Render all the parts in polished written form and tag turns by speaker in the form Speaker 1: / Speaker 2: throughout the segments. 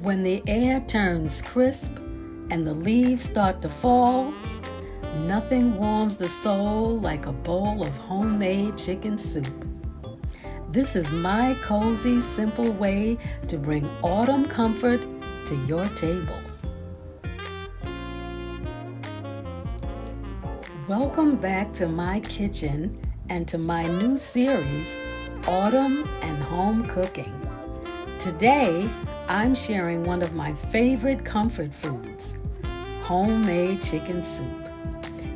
Speaker 1: When the air turns crisp and the leaves start to fall, nothing warms the soul like a bowl of homemade chicken soup. This is my cozy, simple way to bring autumn comfort to your table. Welcome back to my kitchen and to my new series, Autumn and Home Cooking. Today, I'm sharing one of my favorite comfort foods, homemade chicken soup.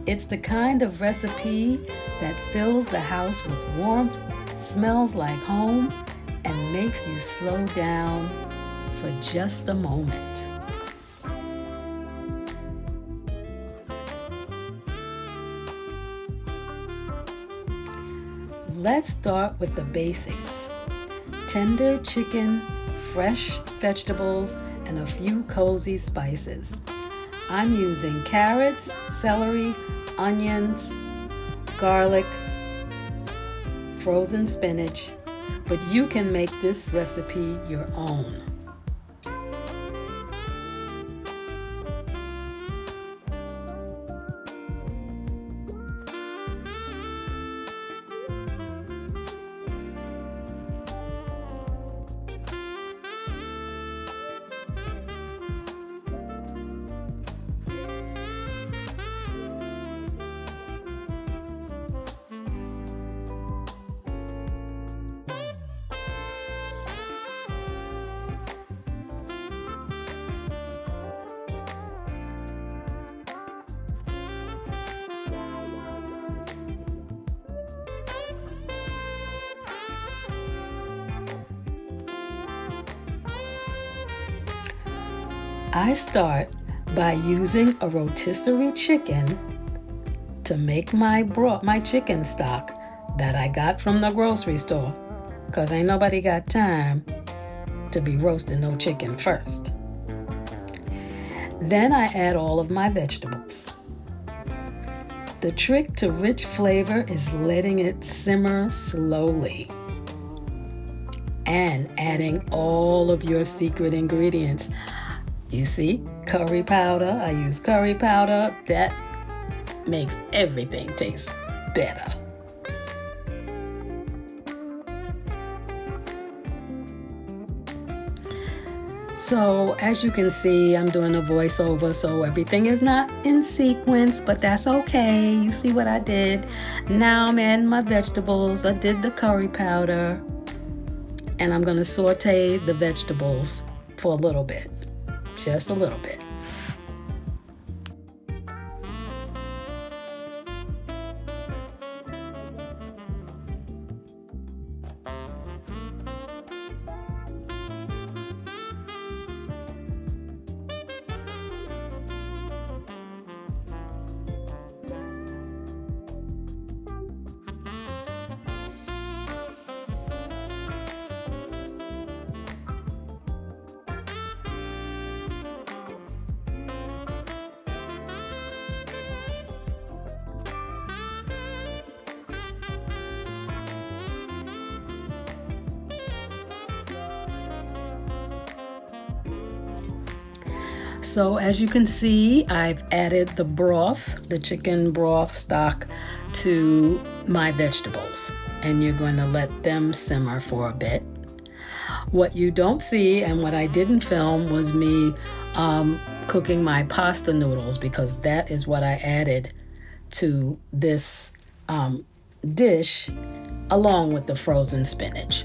Speaker 1: It's the kind of recipe that fills the house with warmth, smells like home, and makes you slow down for just a moment. Let's start with the basics. Tender chicken, fresh vegetables, and a few cozy spices. I'm using carrots, celery, onions, garlic, frozen spinach, but you can make this recipe your own. I start by using a rotisserie chicken to make my chicken stock that I got from the grocery store, because ain't nobody got time to be roasting no chicken first. Then I add all of my vegetables. The trick to rich flavor is letting it simmer slowly and adding all of your secret ingredients. You see, curry powder. I use curry powder. That makes everything taste better. So, as you can see, I'm doing a voiceover, so everything is not in sequence, but that's okay. You see what I did? Now I'm adding my vegetables. I did the curry powder, and I'm going to saute the vegetables for a little bit. Just a little bit. So as you can see, I've added the broth, the chicken broth stock, to my vegetables, and you're going to let them simmer for a bit. What you don't see and what I didn't film was me cooking my pasta noodles, because that is what I added to this dish along with the frozen spinach.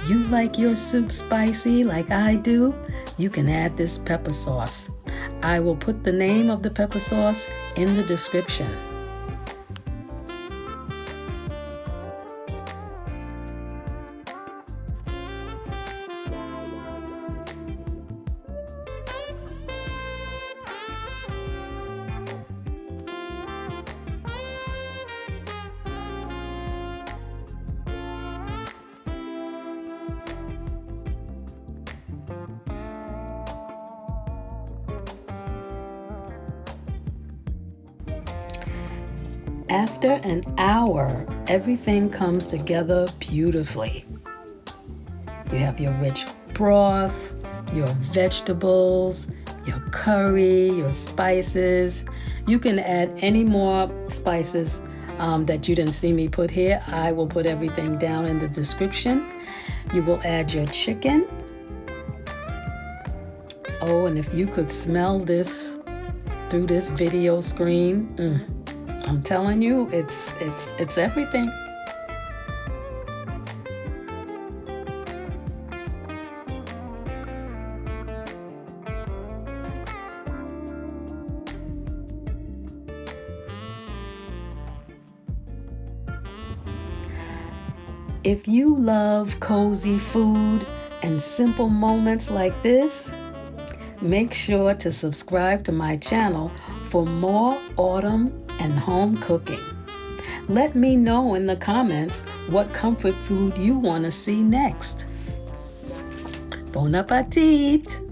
Speaker 1: you like your soup spicy like I do, you can add this pepper sauce. I will put the name of the pepper sauce in the description. After an hour, everything comes together beautifully. You have your rich broth, your vegetables, your curry, your spices. You can add any more spices that you didn't see me put here. I will put everything down in the description. You will add your chicken. Oh, and if you could smell this through this video screen, I'm telling you, it's everything. If you love cozy food and simple moments like this, make sure to subscribe to my channel for more autumn and home cooking. Let me know in the comments what comfort food you want to see next. Bon appetit!